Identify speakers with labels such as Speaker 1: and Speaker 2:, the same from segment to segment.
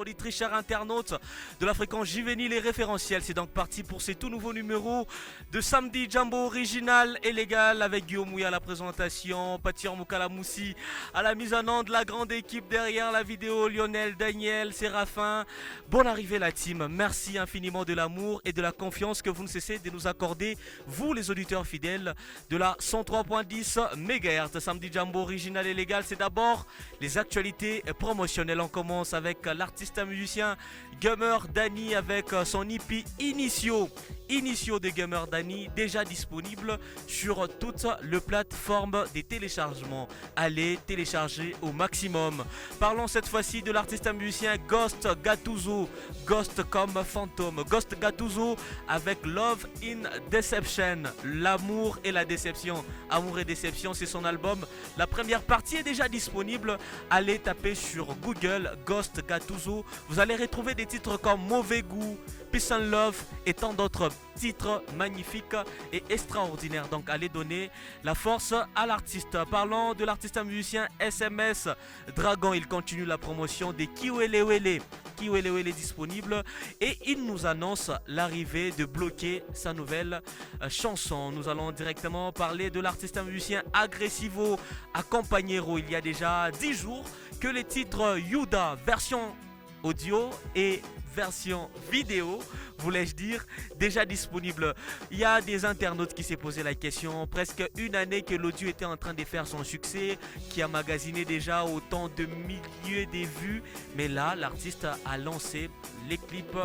Speaker 1: auditrices, chers internautes de la fréquence juvénile et référentielle. C'est donc parti pour ces tout nouveaux numéros de Samedi Jumbo original et légal avec Guillaume Mouya à la présentation, Patir Moukalamoussi à la mise en onde, la grande équipe derrière la vidéo, Lionel, Daniel, Séraphin. Bonne arrivée la team, merci infiniment de l'amour et de la confiance que vous ne cessez de nous accorder, vous les auditeurs fidèles de la 103.10 MHz. Samedi Jumbo original et légal, c'est d'abord les actualités promotionnelles. On commence avec l'artiste musicien Gamer Danny avec son EP Initio de Gamer Danny, déjà disponible sur toutes les plateformes des téléchargements. Allez télécharger au maximum. Parlons cette fois-ci de l'artiste musicien Ghost Gattuso, Ghost comme fantôme, Ghost Gattuso avec Love in Deception, l'amour et la déception. Amour et déception, c'est son album. La première partie est déjà disponible. Allez taper sur Google Ghost Gattuso. Vous allez retrouver des titres comme Mauvais goût, Peace and Love et tant d'autres titres magnifiques et extraordinaires. Donc allez donner la force à l'artiste. Parlons de l'artiste musicien SMS Dragon. Il continue la promotion des Kiwelewele. Kiwelewele disponible et il nous annonce l'arrivée de Bloquer, sa nouvelle chanson. Nous allons directement parler de l'artiste musicien Agressivo Accompagnero. Il y a déjà 10 jours que les titres Yuda version audio et version vidéo, voulais-je dire, déjà disponible. Il y a des internautes qui s'est posé la question, presque une année que l'audio était en train de faire son succès, qui a magasiné déjà autant de milliers de vues, mais là l'artiste a lancé les clips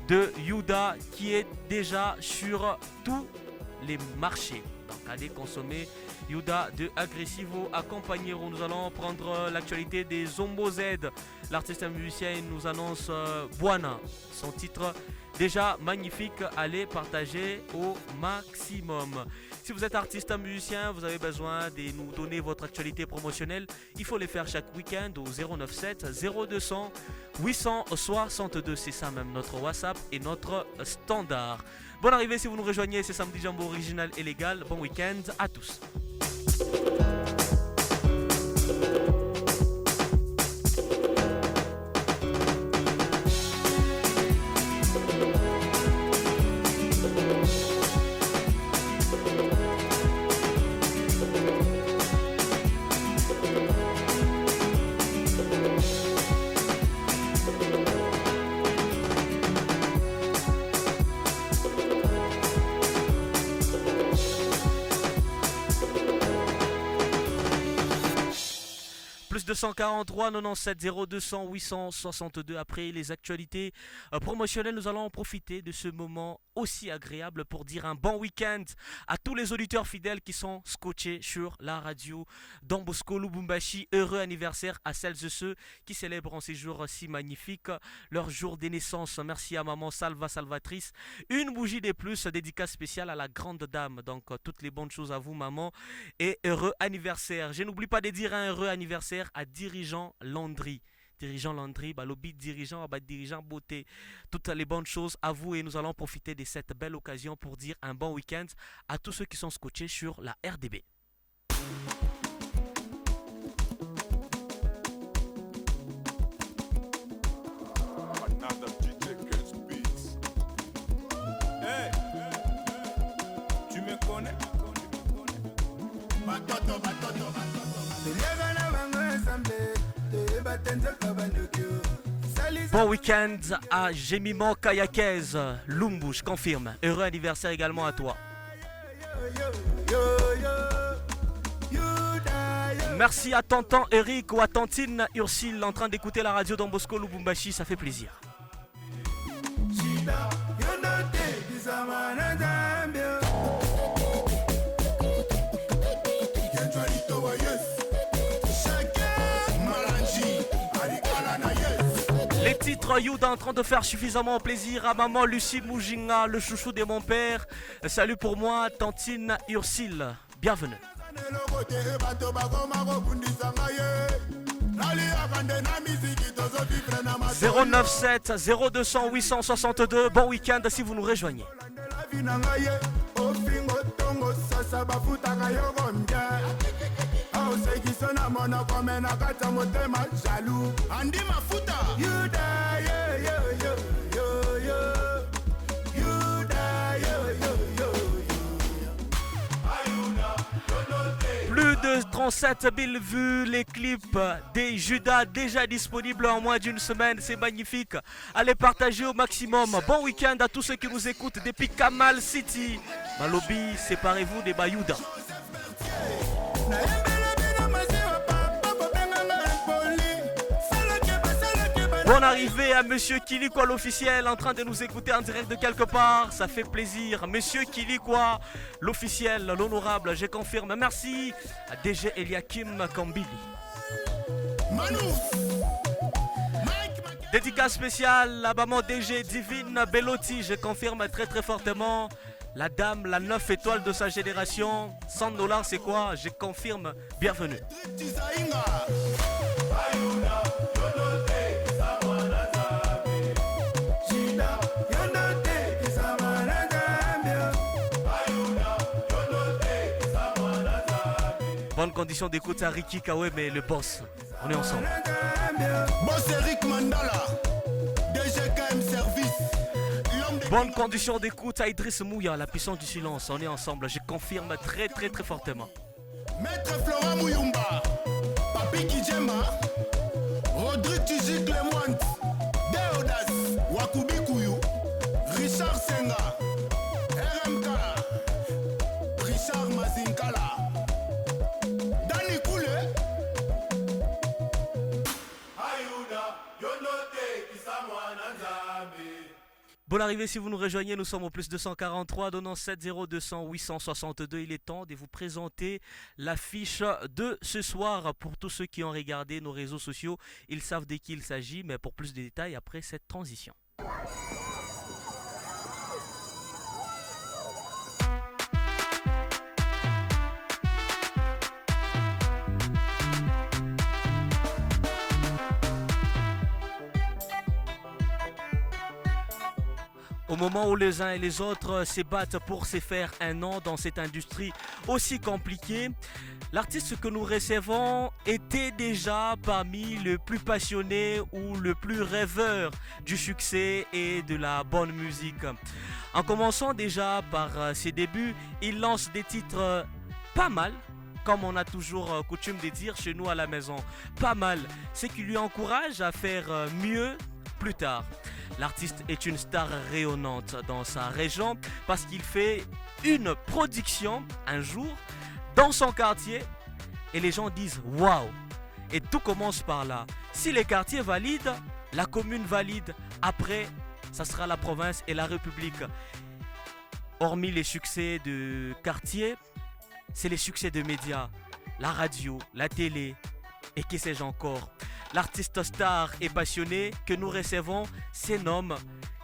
Speaker 1: de Yuda qui est déjà sur tous les marchés. Donc allez consommer Yuda de Agressivo Accompagnero. Nous allons prendre l'actualité des Zombo Z. L'artiste musicien nous annonce Buana, son titre déjà magnifique. Allez partager au maximum. Si vous êtes artiste musicien, vous avez besoin de nous donner votre actualité promotionnelle. Il faut les faire chaque week-end au 097 0200 862. C'est ça même notre WhatsApp et notre standard. Bonne arrivée si vous nous rejoignez, c'est Samedi Jumbo original et légal. Bon week-end à tous. Plus 243 97 0200 862. Après les actualités promotionnelles, nous allons en profiter de ce moment aussi agréable pour dire un bon week-end à tous les auditeurs fidèles qui sont scotchés sur la radio Don Bosco Lubumbashi. Heureux anniversaire à celles et ceux qui célèbrent en ces jours si magnifiques leur jour de naissance. Merci à maman Salvatrice. Une bougie de plus, dédicace spéciale à la grande dame. Donc toutes les bonnes choses à vous maman et heureux anniversaire. Je n'oublie pas de dire un heureux anniversaire à Dirigeant Landry. Dirigeant Landry, lobby dirigeant, dirigeant beauté. Toutes les bonnes choses à vous et nous allons profiter de cette belle occasion pour dire un bon week-end à tous ceux qui sont scotchés sur la RDB.
Speaker 2: Tu me connais?
Speaker 1: Bon week-end à Gémiment Kayakez, Lumbu, je confirme. Heureux anniversaire également à toi. Merci à tonton Eric ou à tantine Ursule en train d'écouter la radio Don Bosco Lubumbashi, ça fait plaisir. Les titres Yuda en train de faire suffisamment plaisir à maman Lucie Moujinga, le chouchou de mon père. Salut pour moi, tantine Ursule. Bienvenue. 097 0200 862. Bon week-end si vous nous rejoignez. 37 000 vues, les clips des Judas déjà disponibles en moins d'une semaine, c'est magnifique. Allez partager au maximum. Bon week-end à tous ceux qui nous écoutent depuis Kamal City. Malobi, séparez-vous des Bayouda. Bonne arrivée à Monsieur Kilikwa l'officiel en train de nous écouter en direct de quelque part. Ça fait plaisir. Monsieur Kilikwa l'officiel, l'honorable, je confirme. Merci à DG Eliakim Kambili. Dédicace spéciale à maman DG Divine Bellotti. Je confirme très très fortement. La dame, la 9 étoiles de sa génération. 100 $, c'est quoi? Je confirme. Bienvenue. Bonne condition d'écoute à Ricky Kawe, mais le boss, on est ensemble.
Speaker 2: Boss Eric Mandala, DGKM Service.
Speaker 1: Bonne condition d'écoute à Idriss Mouya, la puissance du silence, on est ensemble, je confirme très très très fortement.
Speaker 2: Maître Flora Mouyumba, Papi Kijema, Rodrigue Tiji Clément, Deodas, Wakubi Kouyou, Richard Senga, RMK, Richard Mazinkala.
Speaker 1: Bonne arrivée si vous nous rejoignez, nous sommes au plus 243, donnant 70200 862. Il est temps de vous présenter l'affiche de ce soir. Pour tous ceux qui ont regardé nos réseaux sociaux, ils savent de qui il s'agit, mais pour plus de détails après cette transition. Au moment où les uns et les autres se battent pour se faire un nom dans cette industrie aussi compliquée, l'artiste que nous recevons était déjà parmi les plus passionnés ou le plus rêveurs du succès et de la bonne musique. En commençant déjà par ses débuts, il lance des titres pas mal, comme on a toujours coutume de dire chez nous à la maison. Pas mal, ce qui lui encourage à faire mieux plus tard. L'artiste est une star rayonnante dans sa région parce qu'il fait une production un jour dans son quartier et les gens disent waouh. Et tout commence par là. Si les quartiers valident, la commune valide. Après, ça sera la province et la République. Hormis les succès de quartier, c'est les succès de médias, la radio, la télé et que sais-je encore. L'artiste star et passionné que nous recevons se nomme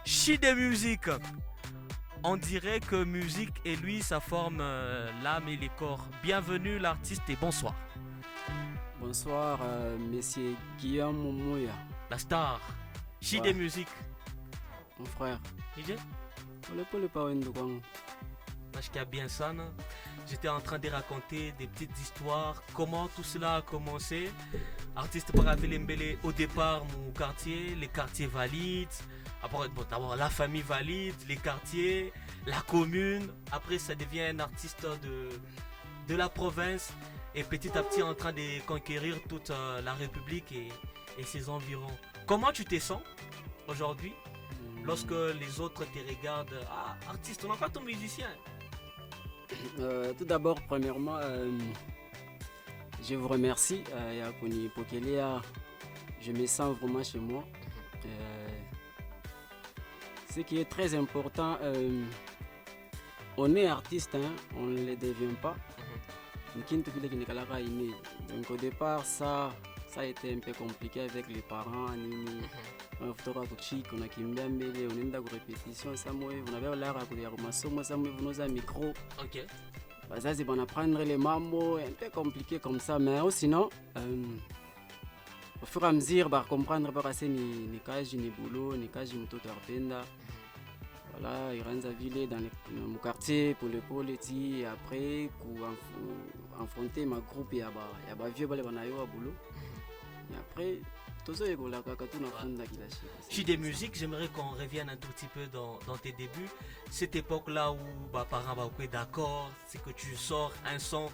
Speaker 1: Shide Music. On dirait que musique et lui, ça forme l'âme et les corps. Bienvenue l'artiste et bonsoir.
Speaker 3: Bonsoir, monsieur Guillaume Mouya.
Speaker 1: La star, Shide
Speaker 3: Ouais.
Speaker 1: Music.
Speaker 3: Mon frère.
Speaker 1: DJ?
Speaker 3: Le pas
Speaker 1: bien ça, non? J'étais en train de raconter des petites histoires, comment tout cela a commencé. Artiste Paravelembele, au départ, mon quartier, les quartiers valident. Après, bon, d'abord, la famille valide, les quartiers, la commune. Après, ça devient un artiste de la province. Et petit à petit, en train de conquérir toute la République et ses environs. Comment tu te sens aujourd'hui lorsque les autres te regardent? Ah, artiste, on n'a pas ton musicien.
Speaker 3: Tout d'abord, premièrement, je vous remercie. Yakuni Pokelea, je me sens vraiment chez moi. Ce qui est très important, on est artiste, hein, on ne le devient pas. Donc au départ, ça a été un peu compliqué avec les parents. On a kimbia mbele, on a une répétition, on avait l'air à courir au maçon, on a un micro.
Speaker 1: Ok.
Speaker 3: Ça c'est bon apprendre les mambo, un peu compliqué comme ça, mais sinon, au fur et à mesure, comprendre pas ni cage, ni boulot, ni cage, ni tout arpenda. Voilà, il rentre à ville dans mon quartier pour le pôle et après, pour affronter ma groupe, il y a vieux balai banayo à boulot. Et après, tout ça, il y a
Speaker 1: Shide Music, j'aimerais qu'on revienne un tout petit peu dans tes débuts. Cette époque-là où parents étaient d'accord, c'est que tu sors un son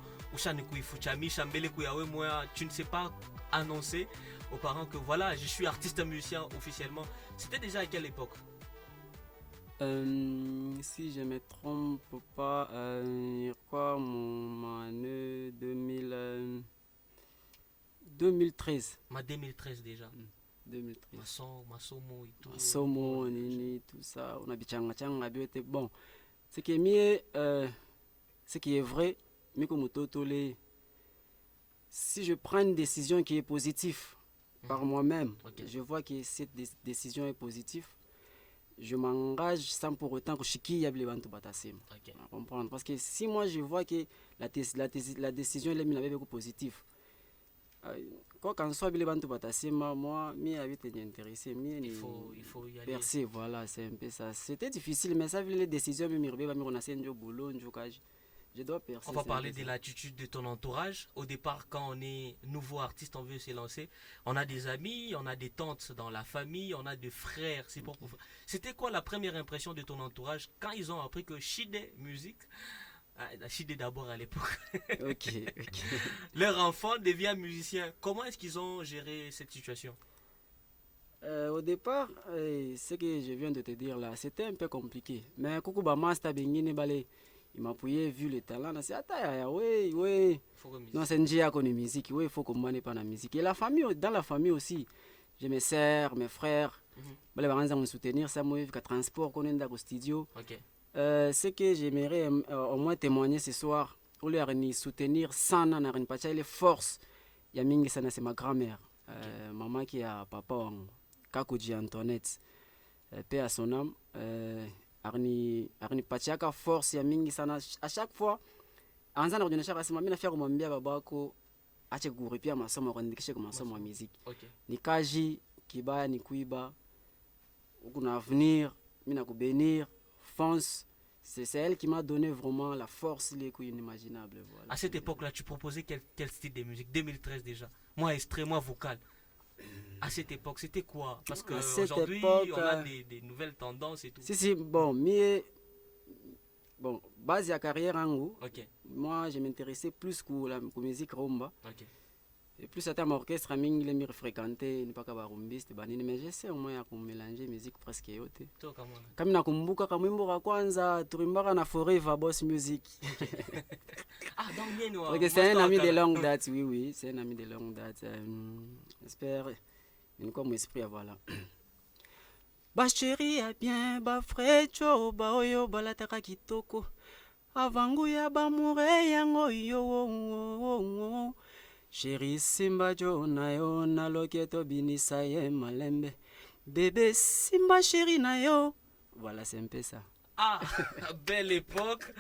Speaker 1: tu ne sais pas annoncer aux parents que voilà, je suis artiste musicien officiellement. C'était déjà à quelle époque?
Speaker 3: Si je me trompe pas, je crois mon année 2013.
Speaker 1: Ma 2013 déjà.
Speaker 3: 2013.
Speaker 1: Masomo et tout.
Speaker 3: Masomo, nini, tout ça. On a bichanga biote. Bon, ce qui est mieux, ce qui est vrai, mais comme totolé, si je prends une décision qui est positive par moi-même, je vois que cette décision est positive, je m'engage sans pour autant que Shiki Yable Bantu Batasim. Comprendre. Parce que si moi je vois que la décision est beaucoup positive, quoi qu'en soit Bile Bantu Batasim, moi, je suis intéressé.
Speaker 1: Il faut y aller.
Speaker 3: Percer, voilà, c'est un peu ça. C'était difficile, mais ça, les décisions, je dois percer.
Speaker 1: On va parler de l'attitude de ton entourage. Au départ, quand on est nouveau artiste, on veut se lancer. On a des amis, on a des tantes dans la famille, on a des frères. C'était quoi la première impression de ton entourage quand ils ont appris que Shide Musique, Shide d'abord à l'époque, leur enfant devient musicien? Comment est-ce qu'ils ont géré cette situation?
Speaker 3: Au départ, ce que je viens de te dire là, c'était un peu compliqué. Mais Koukou Bama, il m'a appuyé, vu le talent, il a dit, oui. Non, c'est une dia qu'on est musique, oui, il faut qu'on manie pas la musique. Et la famille, dans la famille aussi, j'ai mes sœurs, mes frères, les parents me soutenir, ça m'a fait transport, qu'on est dans le studio. Ce que j'aimerais au moins témoigner ce soir, au lieu de soutenir sans n'arrêter pas les forces, c'est ma grand-mère, maman qui a papa, Kakoji Antoinette, paix à son âme. Arni pachaka force ya mingi sana à chaque fois anza na kuonyesha kasema mimi nafia kumwambia babako ache kuripia masomo kuandikishe kwa masomo ya muziki. Ni kaji kibaya ni kuiba kuna avenir mimi nakubénir fonce. C'est elle qui m'a donné vraiment la force inimaginable, voilà.
Speaker 1: À cette époque-là, tu proposais quel style de musique? 2013 déjà. Moi extrait, moi vocal. À cette époque, c'était quoi? Parce qu'aujourd'hui, on a des nouvelles tendances et tout.
Speaker 3: Si, bon, base à carrière en haut. Moi, je m'intéressais plus que la musique rumba. Et plus à mon orchestre, je me fréquentais, ne pas qu'à rumbiste, mais j'essaie au moins de mélanger musique presque yote. Comme na kumbuka kamwimbo kwanza tulimbaka na Forever Boss Music. C'est un ami de longue date, oui, c'est un ami de longue date. J'espère. Comme esprit, voilà. Ba chéri a bien, ba frecho, ba oyo, ba la taka kitoko. Avangu ya ba mure yango yo. Chéri simba jo na yo, na loketo binisa ye malembe. Bébé simba chéri na yo. Voilà, c'est un peu ça.
Speaker 1: Ah, belle époque.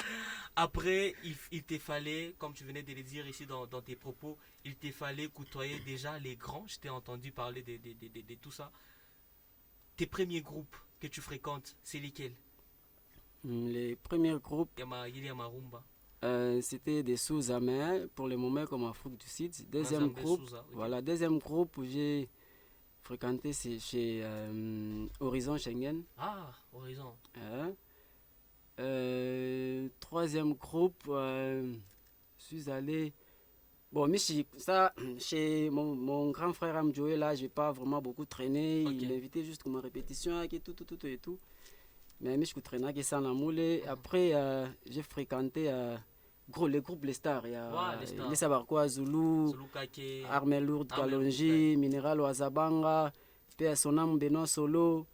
Speaker 1: Après, il te fallait, comme tu venais de le dire ici dans tes propos, il te fallait côtoyer déjà les grands. Je t'ai entendu parler de tout ça. Tes premiers groupes que tu fréquentes, c'est lesquels?
Speaker 3: Les premiers groupes,
Speaker 1: Marumba.
Speaker 3: C'était des Souza, mais pour le moment comme Afrique du Sud. Deuxième groupe, Souza, voilà, deuxième groupe où j'ai fréquenté, c'est chez Horizon Schengen.
Speaker 1: Ah, Horizon.
Speaker 3: Troisième groupe, je suis allé. Bon, mais ça, chez mon grand frère Amjoé, là, je n'ai pas vraiment beaucoup traîné. Il m'invitait juste comme répétition, et tout. Mais je traînais que ça, la moule. Après, j'ai fréquenté les groupes Les Stars. Il y a les Sabarquois, Zulu, Armée Lourde, Kalonji, Minéral Ouazabanga, P.A. Sonam, Benoît Solo.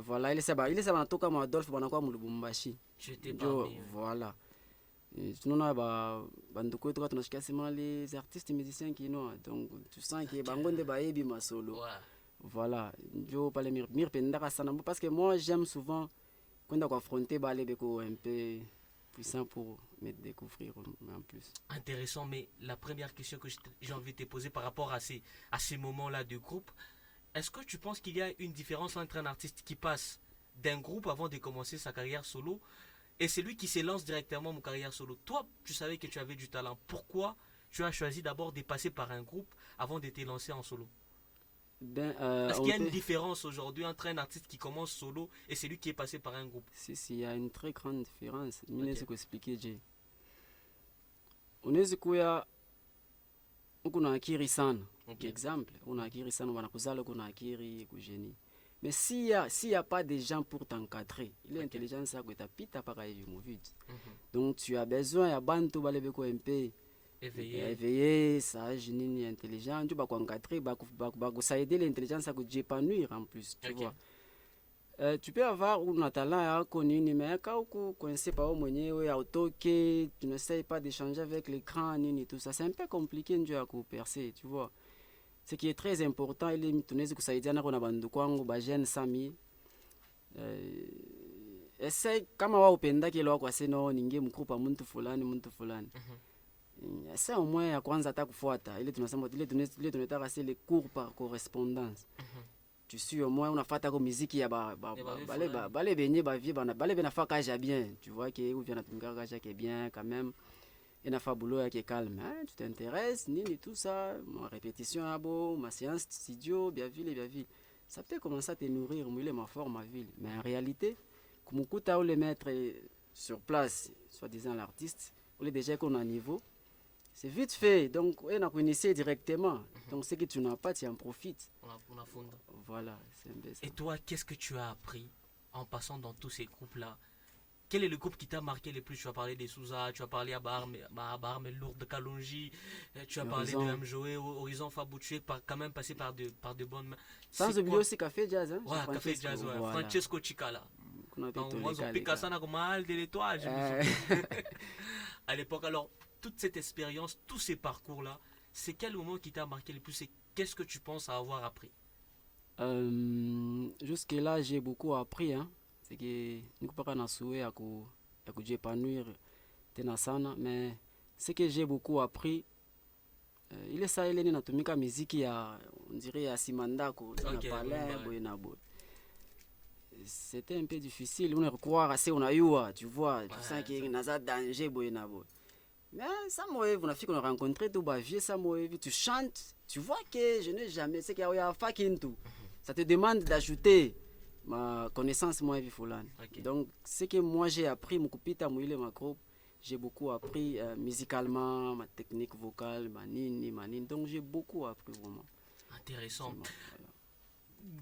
Speaker 3: Voilà, il est en tout cas Adolphe Banakwa Moulubumbashi. Voilà. Sinon, les artistes et musiciens qui nous donc tu sens que bangonde baebi ma solo. Voilà. Je parle mir pendaka sana parce que moi j'aime souvent quand on affronter balé beko un peu puissant pour me découvrir en plus.
Speaker 1: Intéressant, mais la première question que j'ai envie de te poser par rapport à ces moments-là de groupe, est-ce que tu penses qu'il y a une différence entre un artiste qui passe d'un groupe avant de commencer sa carrière solo et celui qui se lance directement en carrière solo? Toi, tu savais que tu avais du talent. Pourquoi tu as choisi d'abord de passer par un groupe avant de te lancer en solo? Est-ce qu'il y a une différence aujourd'hui entre un artiste qui commence solo et celui qui est passé par un groupe?
Speaker 3: Si, il y a une très grande différence. Je vais expliquer. unaweza kuya uko na akili sana.
Speaker 1: Ok.
Speaker 3: Exemple, una akili sana wanakuzala uko na akili kujeni. Mais s'il y a pas de gens pour t'encadrer, il est intelligent ça que t'apita para hivi muvidi. Donc tu as besoin ya bantu bale beko MP éveillé, sage, nini intelligent, tu vas encadrer, ça aider l'intelligence à s'épanouir en plus, tu vois. Tu peux avoir un talent yako nini, mais quand uko coincé par mwenyewe autoke, tu n'essayes pas d'échanger avec l'écran nini tout ça, c'est un peu compliqué ndio ya kupercer, tu vois. Ce qui est très important, ili tunaweza kusaidiana kwa bandu kwangu ba jeune sami. Essaye kama wao upenda kile wako aseno ninge mkupa mtu fulani. Essaye au moins ya kwanza hata kufuata. Ile tunasema ile tunataka c'est les cours par correspondance. Tu suis au moins unafuata kwa muziki ya bale benye ba vie bana bale benafaka kaja bien. Tu vois que ou vient natumika kaja que bien quand même. Et na fa boulot qui est calme, hein? Tu t'intéresses, nini tout ça, ma répétition à beau, ma séance studio, bien ville. Ça peut commencer à te nourrir, mouiller ma forme, ma ville. Mais en réalité, comme on coûte à le mettre sur place, soi-disant l'artiste, on est déjà qu'on a un niveau, c'est vite fait. Donc, on a initié directement. Donc, ce que tu n'as pas, tu en profites.
Speaker 1: On a fondé.
Speaker 3: Voilà, c'est un peu ça.
Speaker 1: Et toi, qu'est-ce que tu as appris en passant dans tous ces groupes-là? Quel est le groupe qui t'a marqué le plus? Tu as parlé des Souza, tu as parlé à Barme, Lourdes de Kalonji, tu as parlé de Mjoé, Horizon Fabouché, quand même passé par de bonnes mains.
Speaker 3: Sans oublier aussi Café Jazz. Hein?
Speaker 1: Ouais, Café Jazz, ouais.
Speaker 3: Voilà.
Speaker 1: Francesco Chicala. Donc, moi, on pique ça comme mal de l'étoile. À l'époque, alors, toute cette expérience, tous ces parcours-là, c'est quel moment qui t'a marqué le plus et qu'est-ce que tu penses avoir appris?
Speaker 3: Jusque-là, j'ai beaucoup appris, hein. C'est que niko paka na souhait ya kujiépanouir tena sana, mais ce que j'ai beaucoup appris ile saa ile ninatumika muziki ya on dirait ya simandako na palais boyena boy. C'était un peu difficile, on croire assez on ayua, tu vois, tu sens que naza danger boyena boy. Mais ça moi on a fait qu'on a rencontré tout ba vieux ça moi tu chantes, tu vois que je n'ai jamais c'est qu'il y a fucking tout. Ça te demande d'ajouter ma connaissance moi fulani. Okay. Donc ce que moi j'ai appris mukupita mwile ma groupe, j'ai beaucoup appris musicalement, ma technique vocale, manini. Donc j'ai beaucoup appris vraiment.
Speaker 1: Intéressant. Voilà.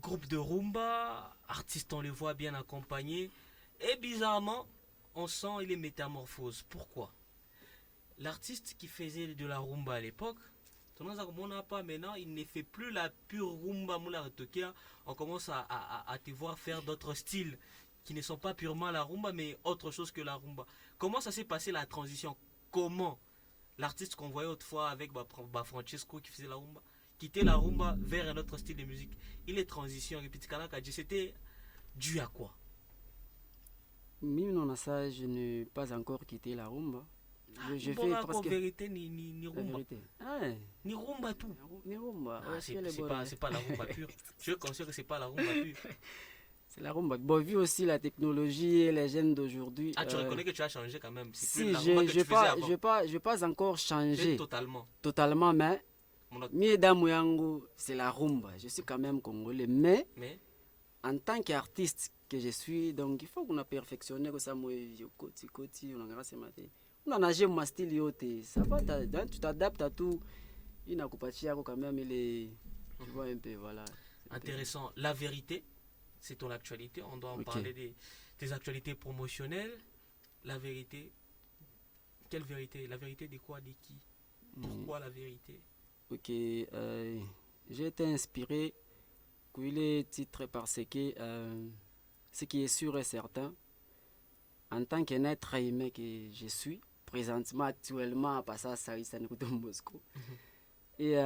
Speaker 1: Groupe de rumba, artistes on les voit bien accompagnés et bizarrement on sent les métamorphoses. Pourquoi? L'artiste qui faisait de la rumba à l'époque, maintenant il ne fait plus la pure rumba moula retokia. On commence à te voir faire d'autres styles qui ne sont pas purement la rumba mais autre chose que la rumba. Comment ça s'est passé la transition? Comment l'artiste qu'on voyait autrefois avec Francesco qui faisait la rumba quitter la rumba vers un autre style de musique? Il est transition c'était dû à quoi?
Speaker 3: Mimi non ça je n'ai pas encore quitté la rumba. Je
Speaker 1: fais presque vérité ni rumba. Ni rumba tout.
Speaker 3: Ni rumba.
Speaker 1: Ah, c'est pas la rumba pure. Je considère que c'est pas la rumba pure.
Speaker 3: C'est la rumba. Bon, vu aussi la technologie et les jeunes d'aujourd'hui.
Speaker 1: Ah, tu reconnais que tu as changé quand même.
Speaker 3: Si, je pas encore changé. Totalement, mais c'est la rumba. Je suis quand même congolais, mais en tant qu'artiste que je suis, donc il faut qu'on a perfectionné que ça moi koti on a grâce matin. On a nagé mon style yote. Ça va, tu t'adaptes à tout. Il n'a pas quand même tu vois un peu voilà.
Speaker 1: Intéressant. La vérité, c'est ton actualité. On doit en parler des actualités promotionnelles. La vérité. Quelle vérité? La vérité de quoi? De qui? Pourquoi la vérité?
Speaker 3: Ok. J'ai été inspiré pour les titres parce que ce qui est sûr et certain, en tant qu'être humain que je suis, présentement, actuellement, à passer à Sarissa Moscou. Et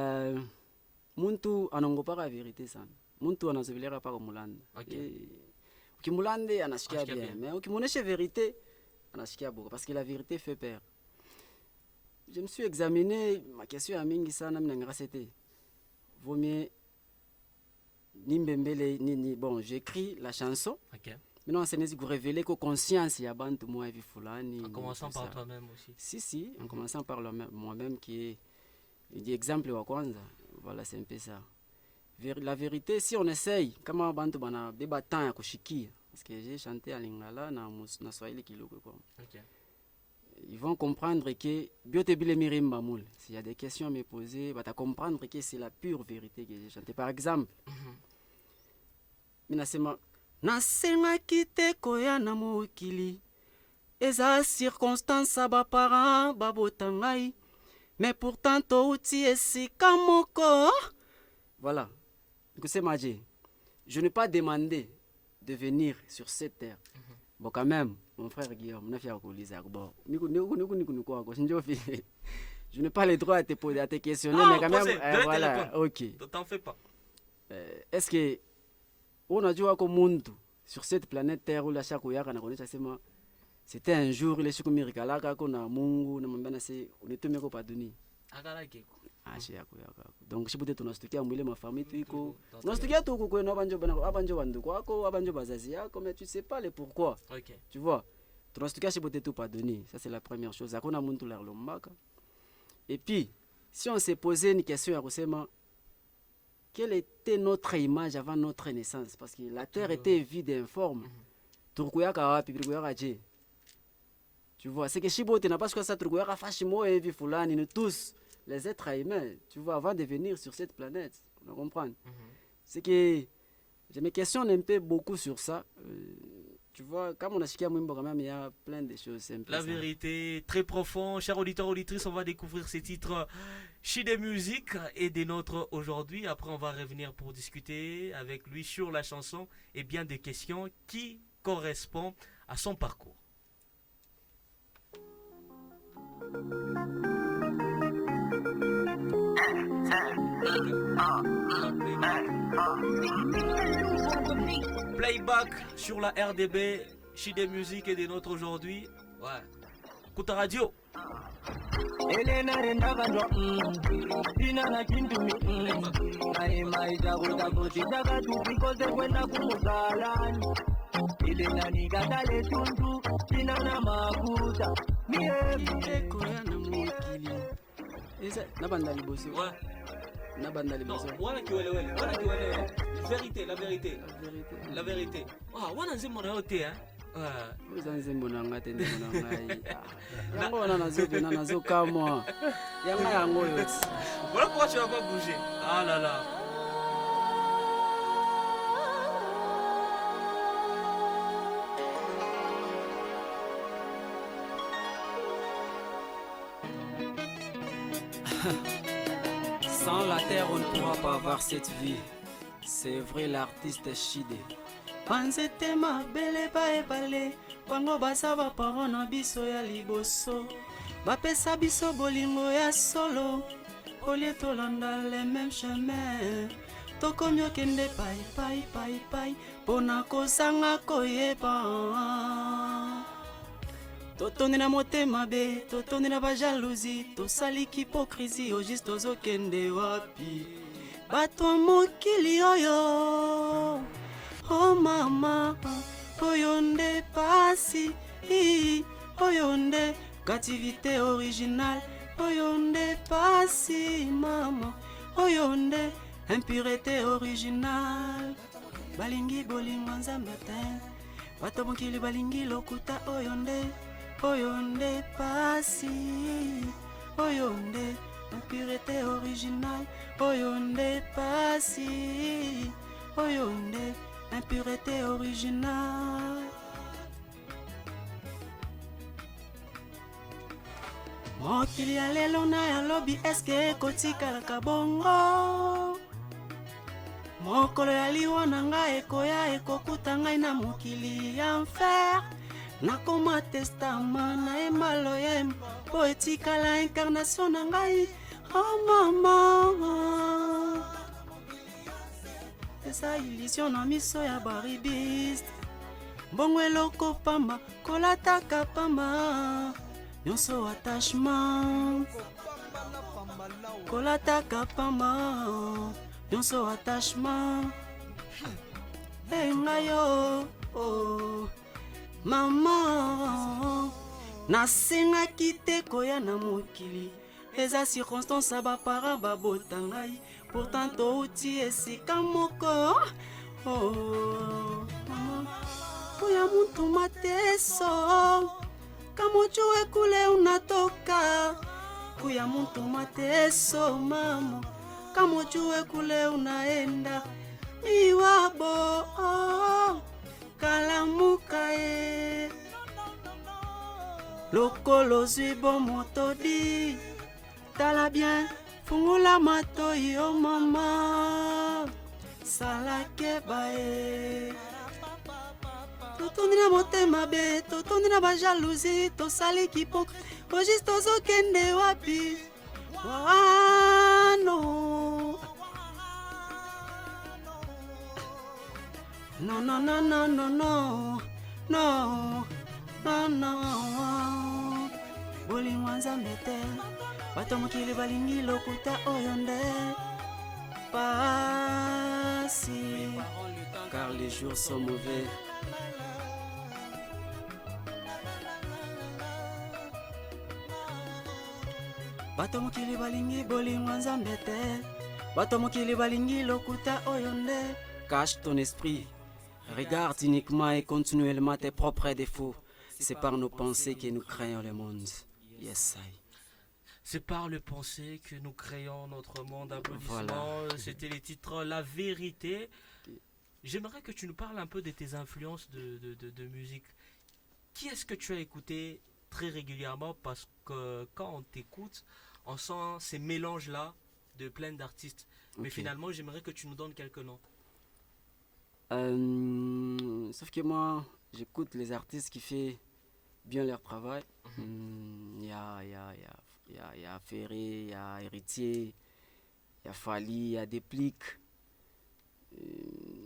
Speaker 3: muntu anongopa la vérité sana. Muntu anazovelera pa kumulanda. Ukimulande anasikia bien, mais ukimuonesha vérité anasikia beaucoup parce que la vérité fait peur. Je me suis examiné ma question à mingi sana mnangara c'était vaut mieux nimbembele ni bon, j'écris la chanson. Maintenant, c'est nécessaire de révéler que conscience y a bantu moi vie fulani.
Speaker 1: En commençant par toi-même aussi.
Speaker 3: Si, en commençant par moi-même qui est l'exemple wa kwanza. Voilà, c'est un peu ça. La vérité, si on essaye, comment bantu bana débattant ya kushikia parce que j'ai chanté à lingala na Swahili kiloko quoi. ils vont comprendre que s'il y a des questions à me poser, bah, comprendre que c'est la pure vérité que j'ai chanté. Par exemple, nasengaki te koya na mokili eza circonstance ba parents babota ngai mais pourtant touti esika moko. Voilà. Je n'ai pas demandé de venir sur cette terre. Bon, quand même, mon frère Guillaume, je n'ai pas le droit à te questionner, mais quand même, voilà, ok.
Speaker 1: T'en fais pas.
Speaker 3: Est-ce que on a dit au monde sur cette planète Terre où la chakouya c'était un jour il est sur Mirkalaka qu'on a Mungu na mambana c'est on est tout pas donné. Donc si peut-être on a stocké amouler ma famille tuiko. On a stocké tout ko no abanjo bandu kwako abanjo bazazi yako mais tu sais pas le pourquoi.
Speaker 1: OK.
Speaker 3: Tu vois. Tu as stocké si peut-être pas donné. Ça c'est la première chose. Akona muntu la lombaka. Et puis si on s'est posé une question à Rosema, quelle était notre image avant notre naissance? Parce que la terre était vide et informe. Tu vois, c'est que Shibote n'a pas ce que ça et Fulani, nous tous, les êtres humains, tu vois, avant de venir sur cette planète. On comprend. C'est que je me questionne un peu beaucoup sur ça. Tu vois, comme on a chiqué à Mwimbo, quand même, il y a plein de choses.
Speaker 1: La vérité, très profond. Chers auditeurs, auditrices, on va découvrir ces titres Shide Music et des nôtres aujourd'hui. Après, on va revenir pour discuter avec lui sur la chanson et bien des questions qui correspondent à son parcours. Playback sur la RDB, Shide Music et des nôtres aujourd'hui. Ouais. Kuta Radio. Ouais. Voilà qui vérité, la vérité. La vérité. Ah, wana nzimbo na yote hein.
Speaker 3: Uza nzimbo na ngate ndimo na ngai. Yango na nazo na nazo kama. Yanga yango yote.
Speaker 1: Voilà pourquoi tu vas pas bouger. Ah là là.
Speaker 3: Sans la terre, on ne pourra pas avoir cette vie. C'est vrai, l'artiste Shide. Panzete ma bele ba ebale, pango basaba parents na biso ya liboso. Bapesa biso bolingo ya solo, olie tolanda les mêmes chemins. Tokomi okende pai, pona kosanga koyeba. Totondi na motema be, totondi na ba jalousie, tosali hypocrisie, au juste ozokende wapi. Bato mokili oyo, oh mama, oyo nde pasi, oyo nde captivité originale, oyo nde pasi mama, oyo nde impureté originale. Balingi bolingo nzambe te, bato mokili balingi lokuta oyo nde pasi, oyo nde impureté originale, oyo nde pasi, oyo nde impureté originale. Mokili ya lelo na ya lobi eske ekotikalaka bongo? Mokolo ya liwa na ngai ekoya ekokuta ngai na mokili ya enfer. Nakoma testament na emalo yem po etikala incarnation na ngai. Oh mama, eza illusion na miso ya baribiste. Bongo eloko pamba kolataka pamba, nyonso attachement kolataka pamba, nyonso attachement. Ngai oh mama, nasengaki te koya na mokili, eza circonstance ya bapara babota ngai, pourtant touti esika moko. Oh mama, oya muntu mateso, kama ujue kule unatoka, kuya mtu mateso mama, kama ujue kule unaenda, iwabo kalamuka lokolo zibo motodi, tala bien fungula matoi o mama, salake bae totondi na motema be, totondi na bajalousie, tosali kipo ojis tozokende wapi wano. No no no no no no no no no, boli mwanza mbete bato mokili balingi lokuta oyo nde pasi, car les jours sont mauvais. Bato mokili balingi bolingo nzambe te, bato mokili balingi lokuta oyo nde. Cache ton esprit, regarde uniquement et continuellement tes propres défauts. C'est par nos pensées que nous créons le monde. Yes, I.
Speaker 1: C'est par le pensée que nous créons notre monde. Applaudissements.
Speaker 3: Voilà.
Speaker 1: C'était les titres La Vérité. J'aimerais que tu nous parles un peu de tes influences de musique. Qui est-ce que tu as écouté très régulièrement? Parce que quand on t'écoute, on sent ces mélanges-là de plein d'artistes. Mais
Speaker 3: Ok.
Speaker 1: finalement, j'aimerais que tu nous donnes quelques noms.
Speaker 3: Sauf que moi, j'écoute les artistes qui font bien leur travail. Il y a Ferré, il y a Héritier, il y a Fali, il y a Déplique.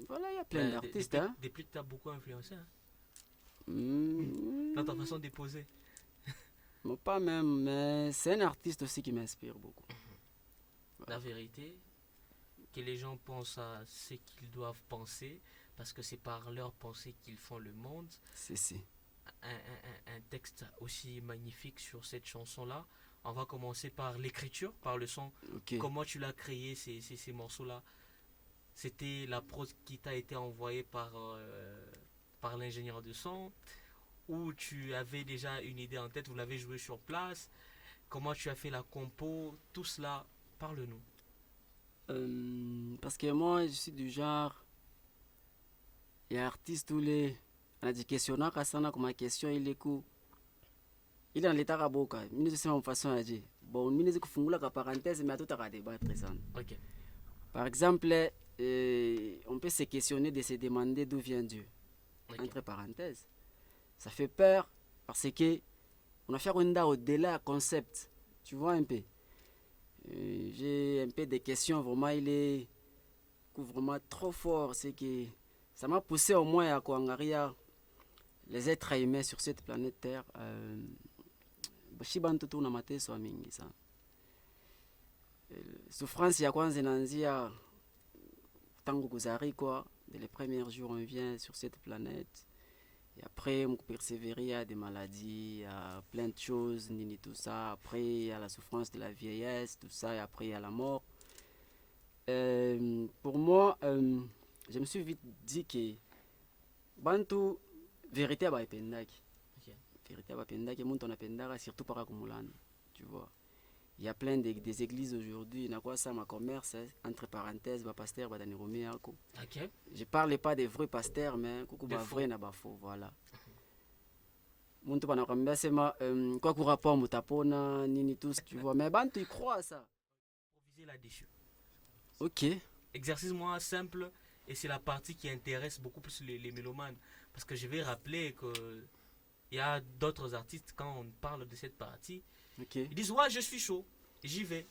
Speaker 3: Voilà, il y a plein d'artistes. Hein.
Speaker 1: Des plus que tu as beaucoup influencé hein,
Speaker 3: Mm,
Speaker 1: dans ta façon de poser.
Speaker 3: bon, pas même, mais c'est un artiste aussi qui m'inspire beaucoup.
Speaker 1: La vérité, que les gens pensent à ce qu'ils doivent penser, parce que c'est par leur pensée qu'ils font le monde.
Speaker 3: C'est.
Speaker 1: Un texte aussi magnifique sur cette chanson-là. On va commencer par l'écriture, par le son.
Speaker 3: Ok.
Speaker 1: Comment tu l'as créé, ces morceaux-là? C'était la prose qui t'a été envoyée par l'ingénieur de son, ou tu avais déjà une idée en tête, vous l'avez joué sur place? Comment tu as fait la compo? Tout cela, parle-nous.
Speaker 3: Parce que moi, je suis du genre. Il y a artiste où les. On a dit questionnaire, sana comme question, il est cool. Il est en l'état raboka. Mine c'est ma façon à dire. Bon, mine c'est que fungula ka parenthèse, mais à tout à débattre ça.
Speaker 1: Ok.
Speaker 3: Par exemple, on peut se questionner de se demander d'où vient Dieu.
Speaker 1: Ok.
Speaker 3: Entre parenthèses. Ça fait peur parce que on a fait un au-delà concept. Tu vois un peu. J'ai un peu des questions, vraiment, il est vraiment trop fort. C'est que ça m'a poussé au moins à Kouangaria, les êtres humains sur cette planète Terre. Shibantutu na mateso mingi sana. Souffrance ya kwanza inaanzia tangu kuzarikwa, dès les premiers jours on vient sur cette planète. Et après, on persévérer, il y a des maladies, il y a plein de choses, nini, tout ça. Après, il y a la souffrance de la vieillesse, tout ça. Et après, il y a la mort. Pour moi, je me suis vite dit que Bantu, vérité à Pendaki.
Speaker 1: Ok.
Speaker 3: Vérité à Pendaki, mon ton apendara, surtout par Akumulan. Tu vois. Il y a plein des églises aujourd'hui. Il y a quoi ça, ma commerce, hein, entre parenthèses, ma pasteur, Badani Roméako.
Speaker 1: Ok.
Speaker 3: Je parle pas des vrais pasteurs, mais coucou
Speaker 1: Des
Speaker 3: ba
Speaker 1: faux.
Speaker 3: vrai na ba faux, voilà. Muntu banakwambia sema kwa kuraport mutapona nini tout tu vois, mais bantu ils croient à ça.
Speaker 1: Improviser là-dessus.
Speaker 3: OK.
Speaker 1: Exercice-moi simple, et c'est la partie qui intéresse beaucoup plus les mélomanes. Parce que je vais rappeler que il y a d'autres artistes, quand on parle de cette partie,
Speaker 3: OK.
Speaker 1: ils disent ouais, je suis chaud, j'y vais.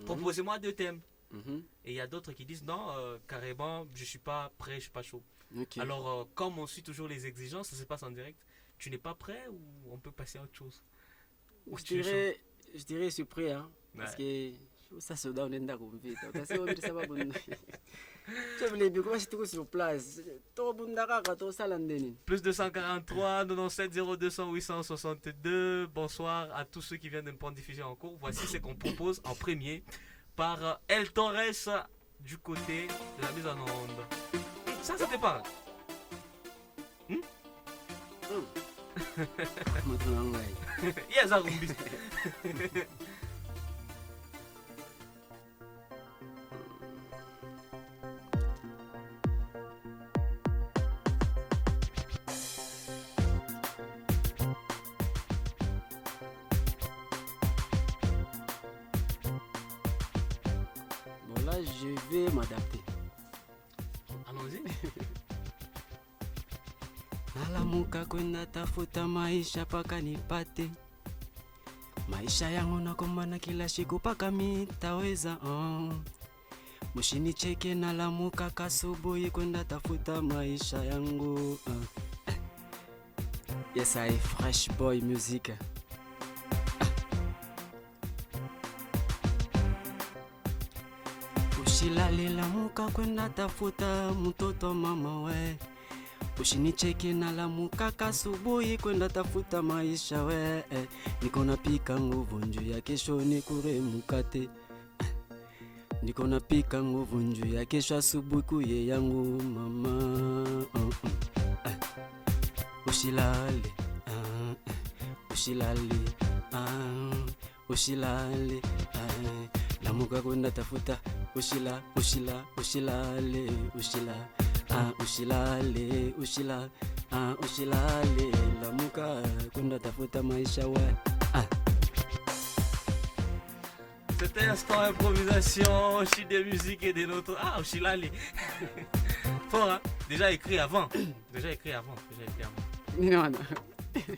Speaker 1: Proposez-moi 2 thèmes.
Speaker 3: Mhm.
Speaker 1: Et il y a d'autres qui disent non, carrément, je suis pas prêt, je suis pas chaud.
Speaker 3: OK.
Speaker 1: Alors, comme on suit toujours les exigences, ça se passe en direct. Tu n'es pas prêt ou on peut passer à autre chose? Ou tu es chaud?
Speaker 3: je dirais je suis prêt hein parce
Speaker 1: Ouais.
Speaker 3: que ça se donne nda kumpita. Kasi obi sababu. Je voulais bien quoi c'est sur place. To bundaka ka to salandeni.
Speaker 1: Plus 243 97 0200 862. Bonsoir à tous ceux qui viennent de me prendre diffusion en cours. Voici ce qu'on propose en premier par El Torres du côté de la mise en onde. Ça te parle?
Speaker 3: moto na ngai.
Speaker 1: Yes, Arumbis.
Speaker 3: Bon là, je vais m'adapter.
Speaker 1: Allons-y.
Speaker 3: Nalamuka kwenda tafuta maisha paka nipate maisha yangu nakomana kila siku paka mitaweza Mushinicheke nalamuka kasubuhi kwenda tafuta maisha yangu Yes, I fresh boy music. Ushilale lamuka kwenda tafuta mtoto mama we Ushinicheke nalamuka kasubuhi kwenda tafuta maisha we Niko napika nguvu njuu ya kesho nikure mkate Niko napika nguvu njuu ya kesho asubuhi kuye yangu mama Ushilale Ushilale Ushilale lamuka kwenda tafuta ushilale ushilale ushilale lamuka kwenda tafuta maisha we
Speaker 1: C'était instant improvisation, Shide Musique et des nôtres. Ah, Oshilali. Fort, hein? Déjà écrit avant.
Speaker 3: Ninaona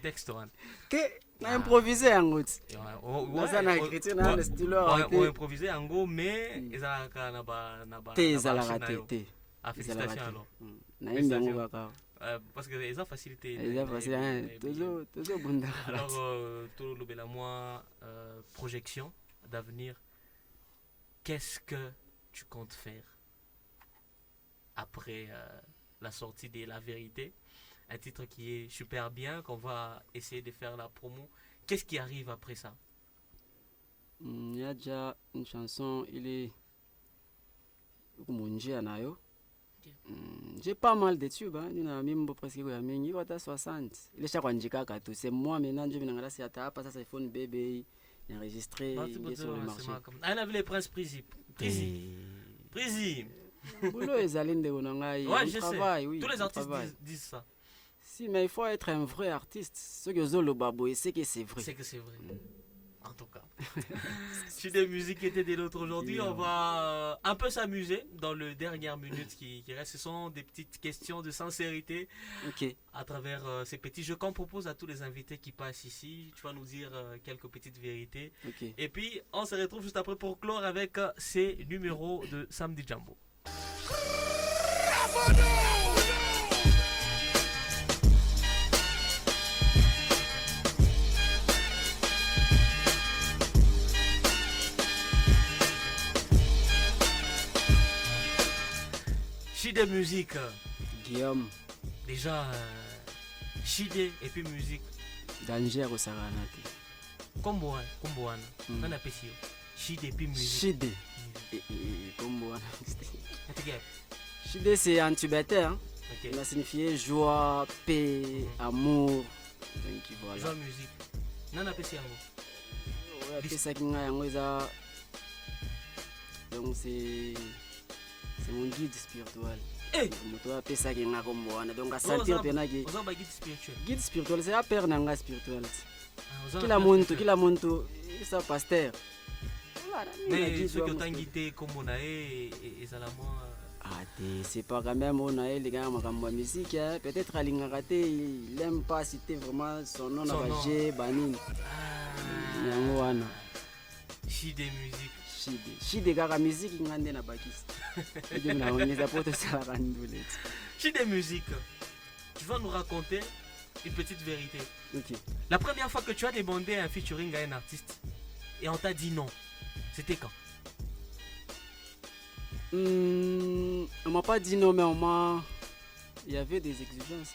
Speaker 1: Texte, hein?
Speaker 3: ke na improviser yango ti
Speaker 1: Ouais,
Speaker 3: ça na écriture na le style
Speaker 1: on improvisé en go, mais ils ont na ba.
Speaker 3: te ezalaka te
Speaker 1: Ah, félicitations alors.
Speaker 3: nayembi yango kaka
Speaker 1: Parce que ils ont facilité.
Speaker 3: eza facile tozobunda
Speaker 1: Alors, tout le bel à moi, projection d'avenir. Qu'est-ce que tu comptes faire après la sortie de La Vérité? Un titre qui est super bien, qu'on va essayer de faire la promo. Qu'est-ce qui arrive après ça?
Speaker 3: Il y a déjà une chanson, il est Kumunjia nayo. J'ai pas mal de tubes, hein. Il y a même presque il y a 60. Il est chaque fois tout. C'est moi maintenant, je viens de la tapa, ça c'est iPhone bébé, il est enregistré, il est sur le marché.
Speaker 1: Ah, il a vu les princes Prisi.
Speaker 3: Boulot est allé de Onangaï.
Speaker 1: Ouais, je
Speaker 3: travaille,
Speaker 1: sais.
Speaker 3: oui.
Speaker 1: Tous les artistes
Speaker 3: travaille.
Speaker 1: disent ça.
Speaker 3: Si, mais il faut être un vrai artiste. Ce que Zolo Babo, c'est que c'est vrai.
Speaker 1: C'est que c'est vrai. En tout cas. Si des musiques étaient des nôtres aujourd'hui,
Speaker 3: Yeah.
Speaker 1: on va un peu s'amuser dans les dernières minutes qui restent. Ce sont des petites questions de sincérité
Speaker 3: Ok.
Speaker 1: à travers ces petits jeux qu'on propose à tous les invités qui passent ici. Tu vas nous dire quelques petites vérités.
Speaker 3: Ok.
Speaker 1: Et puis, on se retrouve juste après pour clore avec ces numéros de Samedi Jambo. Shide musique,
Speaker 3: Guillaume,
Speaker 1: déjà Shide et puis musique.
Speaker 3: danger au Saranati.
Speaker 1: Kombo wana. Nana pesio. Shide et puis musique.
Speaker 3: Shide. Comme
Speaker 1: Atike.
Speaker 3: Shide, c'est en tibétain. Hein?
Speaker 1: Ok.
Speaker 3: Il a signifié joie, paix, amour. Donc voilà.
Speaker 1: Joie musique. Nana pesio.
Speaker 3: Ouais, c'est ça qui m'a dit. Donc c'est mon guide spirituel.
Speaker 1: Eh!
Speaker 3: Moto c'est ça qui m'a dit. Donc à sentir penagi.
Speaker 1: Oza ba guide spirituel.
Speaker 3: Guide spirituel, c'est un père nanga spirituel.
Speaker 1: Oza
Speaker 3: Kila muntu, c'est pasteur.
Speaker 1: Mais ceux qui ont guidé comme on a et ça la moi.
Speaker 3: Ah, c'est pas quand même on a les gars ma musique peut-être à l'ingaraté il aime pas citer vraiment son nom
Speaker 1: Son
Speaker 3: na
Speaker 1: nom.
Speaker 3: G banine yango wana
Speaker 1: Shide musique.
Speaker 3: shide kaka musique ngande na bakisi ndio naongeza pote sala kandule.
Speaker 1: Shide musique. Tu vas nous raconter une petite vérité.
Speaker 3: OK.
Speaker 1: La première fois que tu as demandé un featuring à un artiste et on t'a dit non, c'était quand?
Speaker 3: On m'a pas dit non mais il y avait des exigences.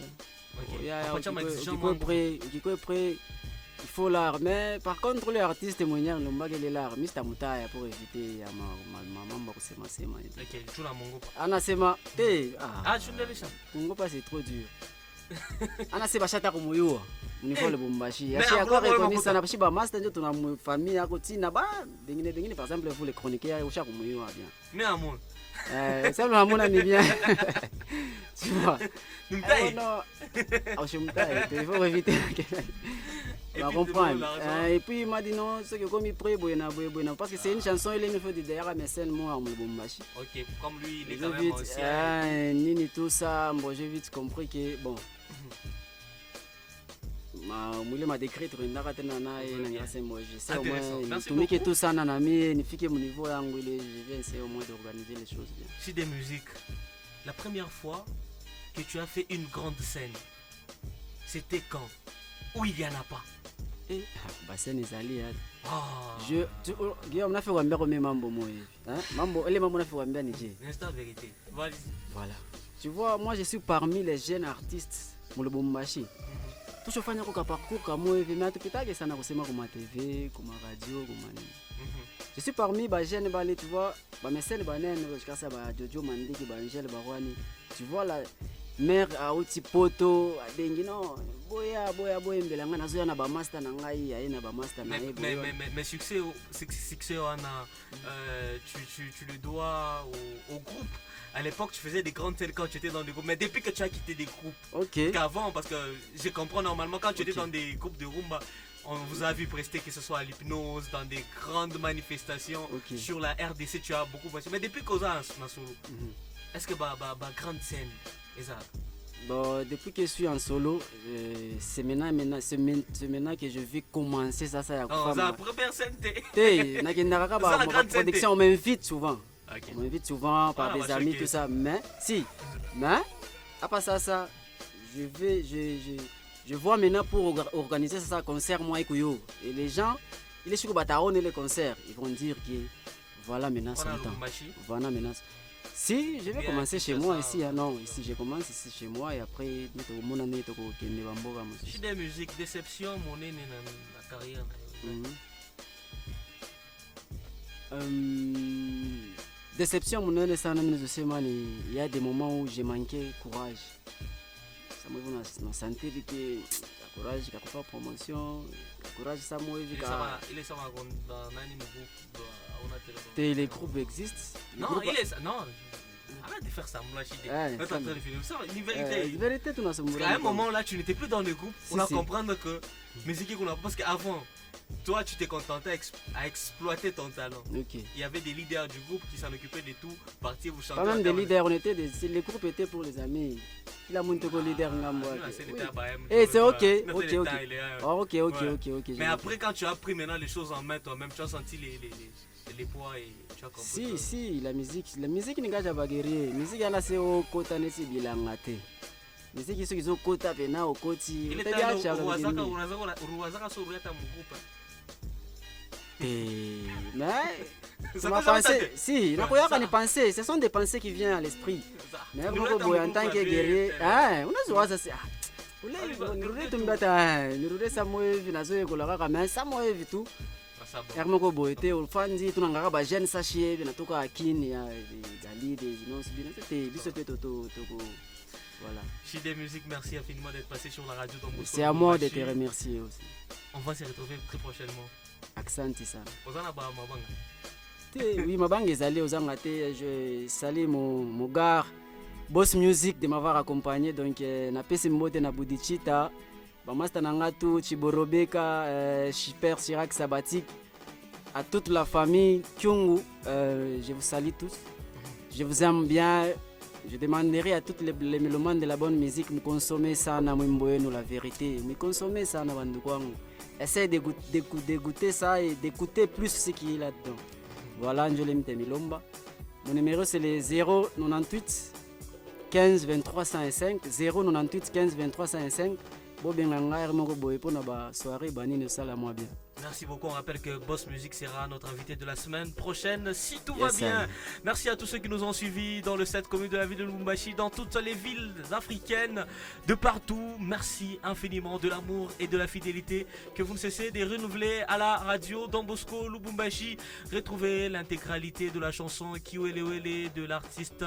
Speaker 1: Ok.
Speaker 3: Il y a
Speaker 1: À partir de
Speaker 3: qui
Speaker 1: l'exigence,
Speaker 3: est prêt, il faut l'art mais par contre les artistes moyens n'ont les l'art Mr Mutaya pour éviter ya maman kusema sema.
Speaker 1: ok, tu l'as mon groupe.
Speaker 3: Anasema
Speaker 1: Ah, tu ne l'avais pas.
Speaker 3: Kongo pas c'est trop dur. ana se bashata kumuyua niveau le Lubumbashi
Speaker 1: Mais
Speaker 3: ashi akwa
Speaker 1: akolo
Speaker 3: reconnaître
Speaker 1: makuta.
Speaker 3: na bashi ba master ndio tuna famille yako tina ba bengine par exemple vous les chroniqueurs usha kumuyua bien
Speaker 1: Mais à mon.
Speaker 3: ça le hamona ni bien tu vois
Speaker 1: Numtai.
Speaker 3: non au chumtai il faut éviter on comprend et puis il m'a dit non ce que comme il prêt boyena parce que c'est une chanson il me fait de derrière mes scènes moi le Lubumbashi.
Speaker 1: Ok, comme lui il est quand même ancien.
Speaker 3: Nini tout ça bon j'ai vite compris que bon mwile madécret tunaendaka tena naye na ngasema moi je sais au moins tumike tout ça na mimi nifike mu niveau yangu ile je vais essayer au moins d'organiser les choses bien.
Speaker 1: Si des musiques, la première fois que tu as fait une grande scène, c'était quand? Ou il y en a pas?
Speaker 3: Basen ezali ya
Speaker 1: Oh.
Speaker 3: Guillaume na fait kuambia kwa mambo moyo hivi mambo ile mambo na fait kuambia ni je
Speaker 1: L'instant vérité. Vas-y.
Speaker 3: voilà tu vois moi je suis parmi les jeunes artistes mu Lubumbashi tushofanya kwa parcours kama hivi mais tupitake sana kusema kwa TV kwa radio kwa nini. Je suis parmi les jeunes balé tu vois ba mécène banene jusqu'à ça ba Jojo Mandiki ba Angel Barwani tu vois la mère a outi poto adengi non boya mbelanga nazo na ba master na ngai aina ba master na ebo
Speaker 1: Mais succès on a tu le dois au groupe. À l'époque, tu faisais des grandes scènes quand tu étais dans des groupes. Mais depuis que tu as quitté des groupes,
Speaker 3: OK.
Speaker 1: Qu'avant, parce que je comprends normalement, quand tu étais dans des groupes de rumba, on vous a vu prester, que ce soit à l'hypnose, dans des grandes manifestations.
Speaker 3: Okay.
Speaker 1: Sur la RDC, tu as beaucoup passé. Mais depuis qu'on a un solo, est-ce que grande scène, exact?
Speaker 3: Bon, depuis que je suis en solo, c'est maintenant que je vais commencer ça ya
Speaker 1: Non, c'est la première scène.
Speaker 3: na production on m'invite souvent.
Speaker 1: Okay.
Speaker 3: On m'invite souvent par des amis, tout ça. Mais, à part ça, je vois maintenant pour organiser ça concert, moi et Kouyo. Et les gens, ils sont sur le concert. Ils vont dire que voilà maintenant son temps. Voilà maintenant. Si, je vais commencer chez moi ici. Non, ici, je commence ici chez moi et après, mon année,
Speaker 1: je suis des musiques, déception, mon nez dans la carrière.
Speaker 3: Déception, mon année, ça il y a des moments où j'ai manqué courage. Ça me donne la santé que courage, quand on fait promotion, courage, ça moi il
Speaker 1: est ça dans nani groupe
Speaker 3: les groupes existent.
Speaker 1: Non, il est non. Arrête de faire ça, moi je
Speaker 3: vérité. Vérité, tout
Speaker 1: à un moment là, tu n'étais plus dans le groupe. On a comprendre que musique qu'on a parce qu'avant, toi tu t'es contenté à exploiter ton talent.
Speaker 3: Okay.
Speaker 1: Il y avait des leaders du groupe qui s'en occupaient de tout, partir vous chanter.
Speaker 3: Pas même des leaders, les groupes étaient pour les amis. Il a monté comme leader ngambo. Et c'est OK.
Speaker 1: Mais après quand tu as pris maintenant les choses en main toi-même, tu as senti les poids et tu as compris.
Speaker 3: Si, la musique ni gaja baguerrier. Musique yana se o kota nesi bilanga te. Musique iso kizo kota pena o koti.
Speaker 1: Il était là Uruwazaka sur ta mon groupe.
Speaker 3: Mais ça m'a pensé, si, ce sont des pensées qui viennent à l'esprit. Mais en tant que guerrier, on a joué ça. Nirudi tumbata, nirudi samoevi nazoyekola kama samoevi tu. Hermoko boete olfanzi tunangaka ba jeune sachie binatoka akini ya dali des inonces bien c'était biso toto voilà.
Speaker 1: Chez des musiques, merci infiniment d'être passé sur la radio.
Speaker 3: C'est à moi de te remercier aussi.
Speaker 1: On va se retrouver très prochainement.
Speaker 3: Aksanti sana.
Speaker 1: Ozana ba mabanga.
Speaker 3: Oui, mabanga ezali ozanga te. Je salue mon gars Boss Music de m'avoir accompagné donc na pesi mbote na Budichita. Ba master nangatu Chiborobeka, Super Chirac Sabatique, à toute la famille Kyungu, je vous salue tous. Je vous aime bien. Je demanderai à tous les mélomanes de la bonne musique de consommer ça na mwimboyenu la vérité. Me consommer ça na bandukwangu. Essayez d'écouter ça et d'écouter plus ce qui est là-dedans. Voilà, Angelo Milomba. Mon numéro c'est le 098 15 23 105 098 15 23 105. Bo benga ngai moko boye pona ba soirée banini sala moi bien.
Speaker 1: Merci beaucoup. On rappelle que Boss Music sera notre invité de la semaine prochaine si tout va
Speaker 3: Yes,
Speaker 1: bien.
Speaker 3: sir.
Speaker 1: Merci à tous ceux qui nous ont suivis dans le 7 commune de la ville de Lubumbashi, dans toutes les villes africaines, de partout. Merci infiniment de l'amour et de la fidélité que vous ne cessez de renouveler à la radio Don Bosco Lubumbashi. Retrouvez l'intégralité de la chanson Kiwelewele de l'artiste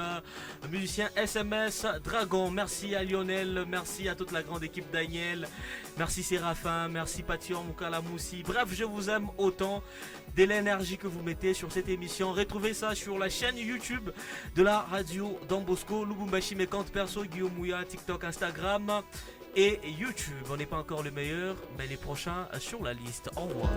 Speaker 1: musicien SMS Dragon. Merci à Lionel, merci à toute la grande équipe Daniel, merci Séraphin, merci Patient Moukalamoussi. Bref, je vous aime autant de l'énergie que vous mettez sur cette émission. Retrouvez ça sur la chaîne YouTube de la radio Don Bosco Lubumbashi, mes comptes perso Guillaume Mouya, TikTok, Instagram et YouTube. On n'est pas encore le meilleur, mais les prochains sur la liste. Au revoir.